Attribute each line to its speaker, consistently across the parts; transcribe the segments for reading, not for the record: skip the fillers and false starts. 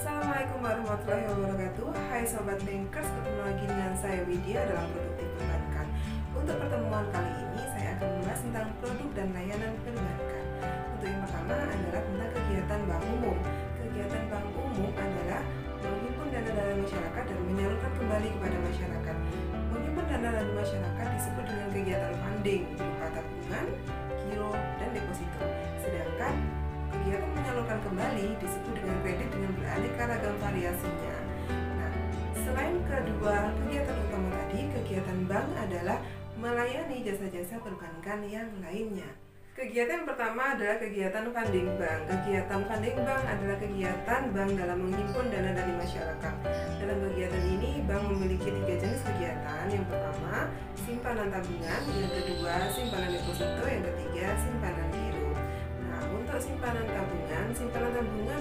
Speaker 1: Assalamualaikum warahmatullahi wabarakatuh. Hai Sobat Bankers, ketemu lagi dengan saya Widya dalam Produktif Perbankan. Untuk pertemuan kali ini saya akan membahas tentang produk dan layanan perbankan. Untuk yang pertama adalah tentang kegiatan bank umum. Kegiatan bank umum adalah menghimpun dana dari masyarakat dan menyalurkan kembali kepada masyarakat. Menghimpun dana dari masyarakat disebut dengan kegiatan funding berupa tabungan, giro, dan deposito. Sedangkan kegiatan menyalurkan kembali disebut dengan kredit dengan beraneka ragam variasinya. Nah, selain kedua kegiatan utama tadi, kegiatan bank adalah melayani jasa-jasa perbankan yang lainnya. Kegiatan pertama adalah kegiatan funding bank. Kegiatan funding bank adalah kegiatan bank dalam menghimpun dana dari masyarakat. Dalam kegiatan ini, bank memiliki 3 jenis kegiatan. Yang pertama, simpanan tabungan. Yang kedua, simpanan deposito. Yang ketiga, simpanan giro. Untuk simpanan tabungan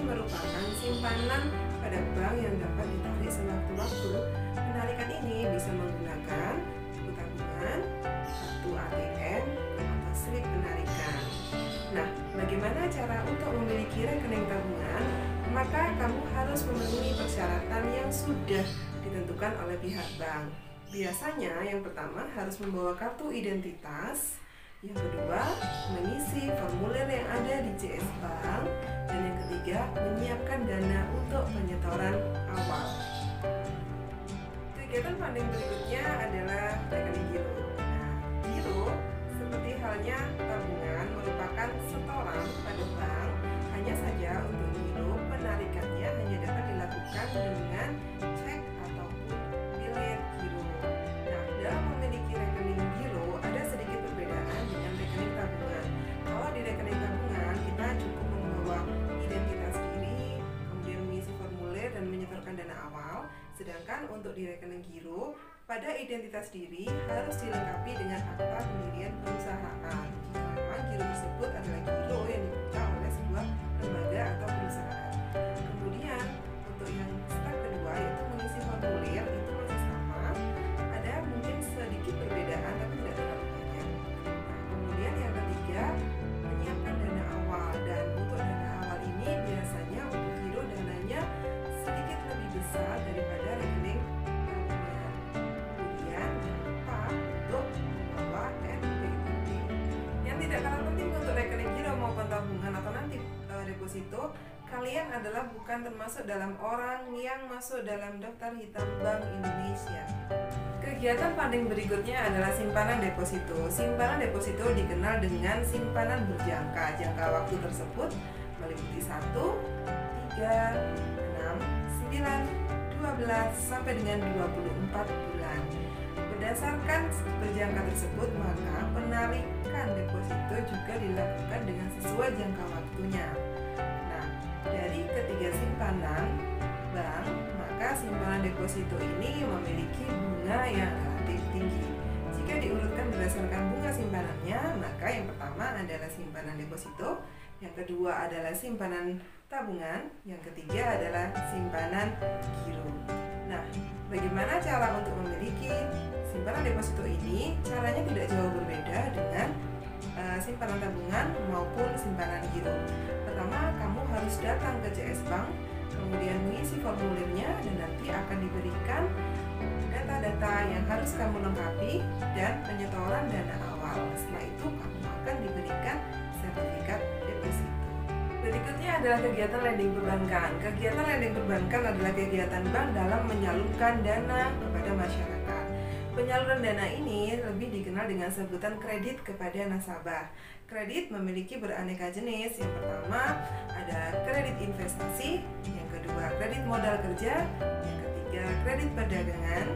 Speaker 1: merupakan simpanan pada bank yang dapat ditarik sewaktu-waktu. Penarikan ini bisa menggunakan buku tabungan, kartu ATM, atau slip penarikan. Nah, bagaimana cara untuk memiliki rekening tabungan? Maka kamu harus memenuhi persyaratan yang sudah ditentukan oleh pihak bank. Biasanya yang pertama harus membawa kartu identitas. Yang kedua, mengisi formulir yang ada di CS Bank. Dan yang ketiga, menyiapkan dana untuk penyetoran awal. Kegiatan funding berikutnya adalah rekening giro. Nah, giro seperti halnya tabungan merupakan setoran pada bank. Hanya saja untuk giro penarikannya hanya dapat dilakukan dengan cek ataupun bilet giro. Nah, dalam memiliki rekening giro ada sedikit perbedaan dengan rekening tabungan. Kalau di rekening tabungan kita cukup membawa identitas diri, kemudian mengisi formulir dan menyetorkan dana awal. Sedangkan untuk di rekening giro, pada identitas diri harus dilengkapi dengan akta pendirian perusahaan. Jika memang giro tersebut adalah giro yang dibuka oleh sebuah lembaga atau perusahaan. Kemudian untuk yang step kedua yaitu mengisi formulir, itu masih sama. Ada mungkin sedikit perbedaan tapi tidak terlalu banyak. Nah, kemudian yang ketiga, menyiapkan dana awal. Dan untuk dana awal ini biasanya untuk giro dananya sedikit lebih besar daripada rekening tabungan. Kemudian jangan lupa untuk membawa NPWP. Yang tidak kalah penting untuk rekening giro maupun tabungan atau nanti deposito, kalian adalah bukan termasuk dalam orang yang masuk dalam daftar hitam Bank Indonesia. Kegiatan funding berikutnya adalah simpanan deposito. Simpanan deposito dikenal dengan simpanan berjangka. Jangka waktu tersebut meliputi 1, 3, 6, 9, 12 sampai dengan 24 bulan. Berdasarkan berjangka tersebut, maka penarikan deposito juga dilakukan dengan sesuai jangka waktunya. Nah, dari ketiga simpanan bank, maka simpanan deposito ini memiliki bunga yang relatif tinggi. Jika diurutkan berdasarkan bunga simpanannya, maka yang pertama adalah simpanan deposito, yang kedua adalah simpanan tabungan, yang ketiga adalah simpanan giro. Nah, bagaimana cara untuk memiliki simpanan deposito ini? Caranya tidak jauh berbeda dengan simpanan tabungan maupun simpanan giro. Pertama, kamu harus datang ke CS Bank, kemudian mengisi formulirnya dan nanti akan diberikan data-data yang harus kamu lengkapi dan penyetoran dana awal. Setelah itu kamu akan diberikan sertifikat deposito. Berikutnya adalah kegiatan lending perbankan. Kegiatan lending perbankan adalah kegiatan bank dalam menyalurkan dana kepada masyarakat. Penyaluran dana ini lebih dikenal dengan sebutan kredit kepada nasabah. Kredit memiliki beraneka jenis. Yang pertama ada kredit investasi, yang kedua kredit modal kerja, yang ketiga kredit perdagangan,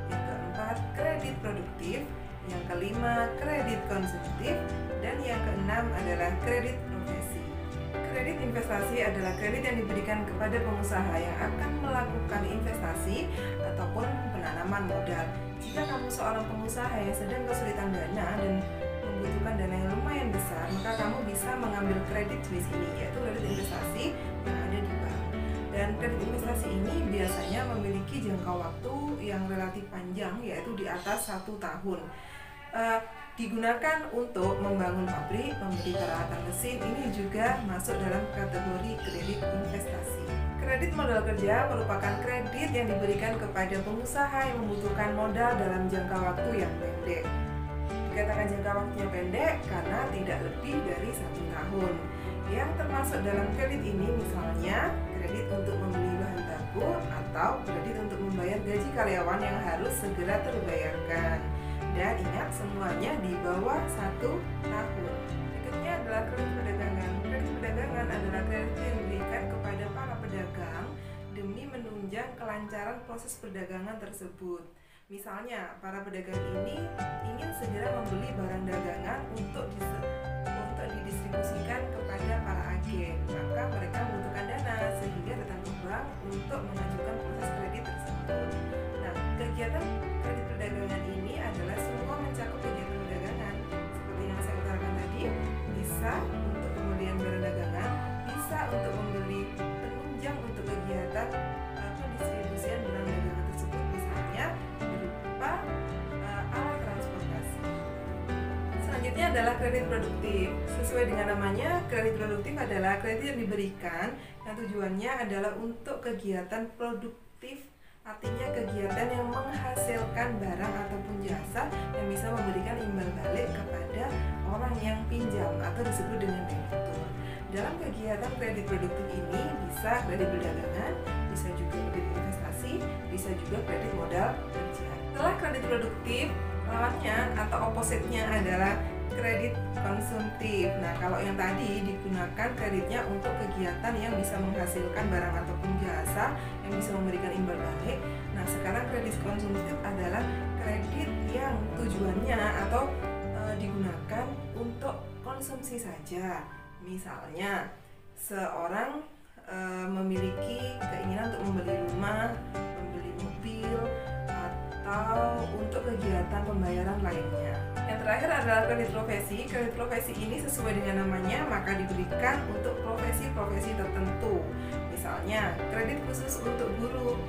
Speaker 1: yang keempat kredit produktif, yang kelima kredit konsumtif, dan yang keenam adalah kredit profesi. Kredit investasi adalah kredit yang diberikan kepada pengusaha yang akan melakukan investasi ataupun penanaman modal. Jika kamu seorang pengusaha yang sedang kesulitan dana dan membutuhkan dana yang lumayan besar, maka kamu bisa mengambil kredit jenis ini, yaitu kredit investasi yang ada di bank. Dan kredit investasi ini biasanya memiliki jangka waktu yang relatif panjang, yaitu di atas 1 tahun. Digunakan untuk membangun pabrik, membeli peralatan mesin, ini juga masuk dalam kategori kredit investasi. Kredit modal kerja merupakan kredit yang diberikan kepada pengusaha yang membutuhkan modal dalam jangka waktu yang pendek. Dikatakan jangka waktunya pendek karena tidak lebih dari 1 tahun. Yang termasuk dalam kredit ini misalnya kredit untuk membeli bahan baku atau kredit untuk membayar gaji karyawan yang harus segera terbayarkan. Dan ingat, semuanya di bawah 1 tahun. Berikutnya adalah kredit perdagangan. Kredit perdagangan adalah kredit yang diberikan kepada para pedagang demi menunjang kelancaran proses perdagangan tersebut. Misalnya, para pedagang ini ingin segera membeli barang dagangan untuk didistribusikan kepada para agen. Maka mereka membutuhkan dana sehingga datang ke bank untuk mengajukan proses kredit tersebut. Nah, kegiatan kredit perdagangan ini adalah semua mencakup kegiatan perdagangan seperti yang saya utarakan tadi, bisa untuk pembelian barang dagangan, bisa untuk membeli penunjang untuk kegiatan pendistribusian barang dagangan tersebut, misalnya berupa alat transportasi. Selanjutnya adalah kredit produktif. Sesuai dengan namanya, kredit produktif adalah kredit yang diberikan yang tujuannya adalah untuk kegiatan produktif. Artinya kegiatan yang menghasilkan barang ataupun jasa yang bisa memberikan imbal balik kepada orang yang pinjam atau disebut dengan debitur. Dalam kegiatan kredit produktif ini bisa kredit perdagangan, bisa juga kredit investasi, bisa juga kredit modal kerja. Setelah kredit produktif, lawannya atau opposite-nya adalah kredit konsumtif. Nah, kalau yang tadi digunakan kreditnya untuk kegiatan yang bisa menghasilkan barang ataupun jasa yang bisa memberikan imbal balik. Nah, sekarang kredit konsumtif adalah kredit yang tujuannya atau digunakan untuk konsumsi saja. Misalnya, seorang memiliki keinginan untuk membeli rumah, membeli mobil, atau untuk kegiatan pembayaran lainnya. Yang terakhir adalah kredit profesi. Kredit profesi ini sesuai dengan namanya, maka diberikan untuk profesi-profesi tertentu. Misalnya, kredit khusus untuk guru,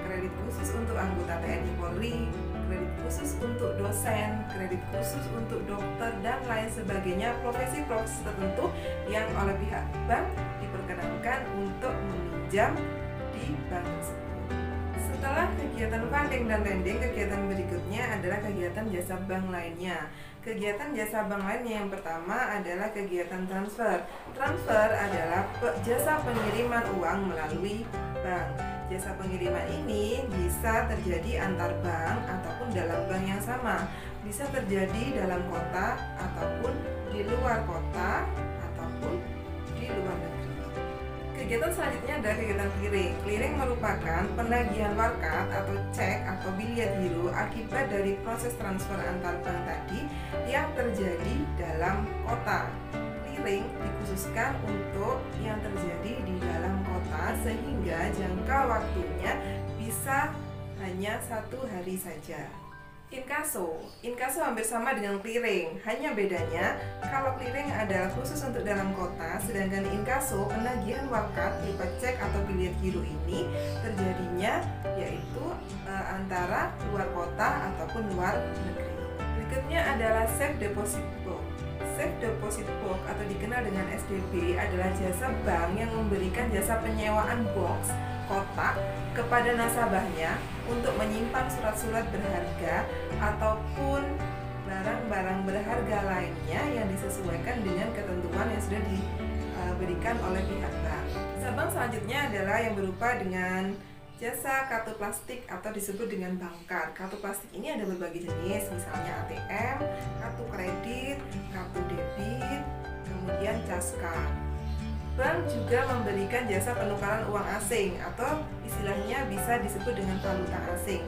Speaker 1: kredit khusus untuk anggota TNI Polri, kredit khusus untuk dosen, kredit khusus untuk dokter, dan lain sebagainya. Profesi-profesi tertentu yang oleh pihak bank diperkenankan untuk meminjam di bank tersebut. Setelah kegiatan funding dan lending, kegiatan berikutnya adalah kegiatan jasa bank lainnya. Kegiatan jasa bank lainnya yang pertama adalah kegiatan transfer. Transfer adalah jasa pengiriman uang melalui bank. Jasa pengiriman ini bisa terjadi antar bank ataupun dalam bank yang sama. Bisa terjadi dalam kota ataupun di luar kota ataupun di luar negeri. Kegiatan selanjutnya adalah kegiatan clearing. Clearing merupakan penagihan warkat atau cek atau biliet giro akibat dari proses transfer antar bank tadi yang terjadi dalam kota. Clearing dikhususkan untuk yang terjadi di dalam kota sehingga jangka waktunya bisa hanya 1 hari saja. Inkaso hampir sama dengan clearing, hanya bedanya kalau clearing adalah khusus untuk dalam kota, sedangkan inkaso penagihan warkat berupa cek atau biliet giro ini terjadinya yaitu antara luar kota ataupun luar negeri. Berikutnya adalah safe deposit box. Safe deposit box atau dikenal dengan SDB adalah jasa bank yang memberikan jasa penyewaan box kotak kepada nasabahnya untuk menyimpan surat-surat berharga ataupun barang-barang berharga lainnya yang disesuaikan dengan ketentuan yang sudah diberikan oleh pihak bank. Jasa bank selanjutnya adalah yang berupa dengan jasa kartu plastik atau disebut dengan bankar. Kartu plastik ini ada berbagai jenis, misalnya ATM, kartu kredit, kartu debit, kemudian cash card. Bank juga memberikan jasa penukaran uang asing atau istilahnya bisa disebut dengan valuta asing.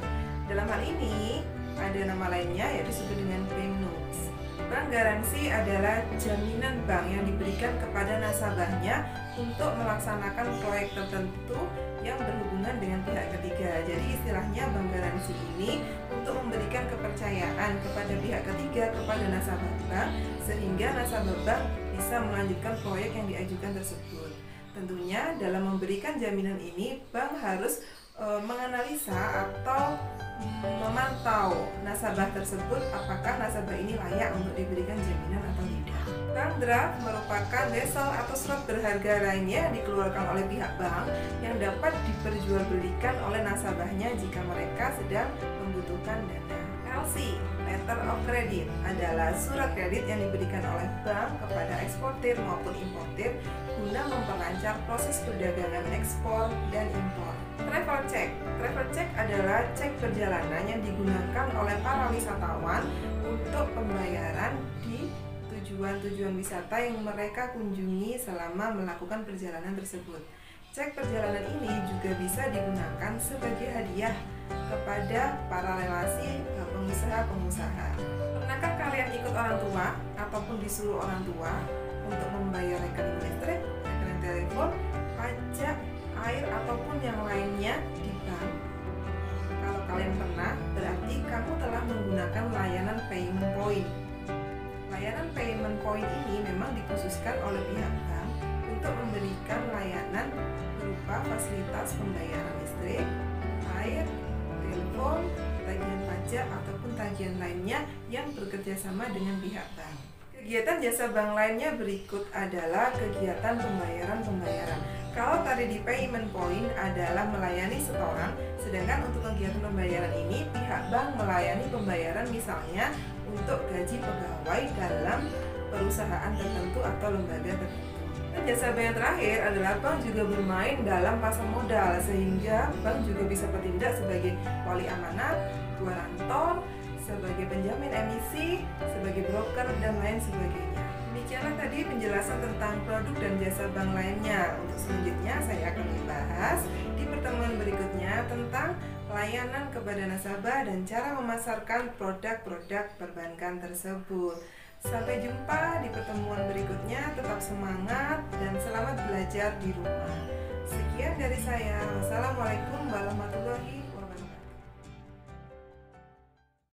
Speaker 1: Dalam hal ini ada nama lainnya yaitu disebut dengan bank notes. Bank garansi adalah jaminan bank yang diberikan kepada nasabahnya untuk melaksanakan proyek tertentu yang berhubungan dengan pihak ketiga. Jadi istilahnya bank garansi ini untuk memberikan kepercayaan kepada pihak ketiga kepada nasabah bank sehingga nasabah bank bisa melanjutkan proyek yang diajukan tersebut. Tentunya dalam memberikan jaminan ini bank harus menganalisa atau memantau nasabah tersebut apakah nasabah ini layak untuk diberikan jaminan atau tidak. Bank draft merupakan wesel atau surat berharga lainnya yang dikeluarkan oleh pihak bank yang dapat diperjualbelikan oleh nasabahnya jika mereka sedang membutuhkan dana. LC, Letter of Credit, adalah surat kredit yang diberikan oleh bank kepada eksportir maupun importir guna memperlancar proses perdagangan ekspor dan impor. Travel check. Travel check adalah cek perjalanan yang digunakan oleh para wisatawan untuk pembayaran di tujuan-tujuan wisata yang mereka kunjungi selama melakukan perjalanan tersebut. Cek perjalanan ini juga bisa digunakan sebagai hadiah kepada para relasi pengusaha-pengusaha. Pernahkah kalian ikut orang tua ataupun disuruh orang tua untuk membayar rekening listrik, rekening telepon, pajak, air ataupun yang lainnya di bank? Kalau kalian pernah, berarti kamu telah menggunakan layanan payment point. Layanan payment point ini memang dikhususkan oleh pihak bank untuk memberikan layanan berupa fasilitas pembayaran listrik, air, telepon, tagihan pajak ataupun tagihan lainnya yang bekerja sama dengan pihak bank. Kegiatan jasa bank lainnya berikut adalah kegiatan pembayaran. Kalau tadi di payment point adalah melayani setoran, sedangkan untuk kegiatan pembayaran ini pihak bank melayani pembayaran misalnya untuk gaji pegawai dalam perusahaan tertentu atau lembaga tertentu. Dan jasa bank yang terakhir adalah bank juga bermain dalam pasar modal, sehingga bank juga bisa bertindak sebagai wali amanat, guarantor, sebagai penjamin emisi, sebagai broker, dan lain sebagainya. Demikianlah tadi penjelasan tentang produk dan jasa bank lainnya. Untuk selanjutnya saya akan membahas di pertemuan berikutnya tentang layanan kepada nasabah dan cara memasarkan produk-produk perbankan tersebut. Sampai jumpa di pertemuan berikutnya, tetap semangat dan selamat belajar di rumah. Sekian dari saya. Wassalamualaikum warahmatullahi wabarakatuh.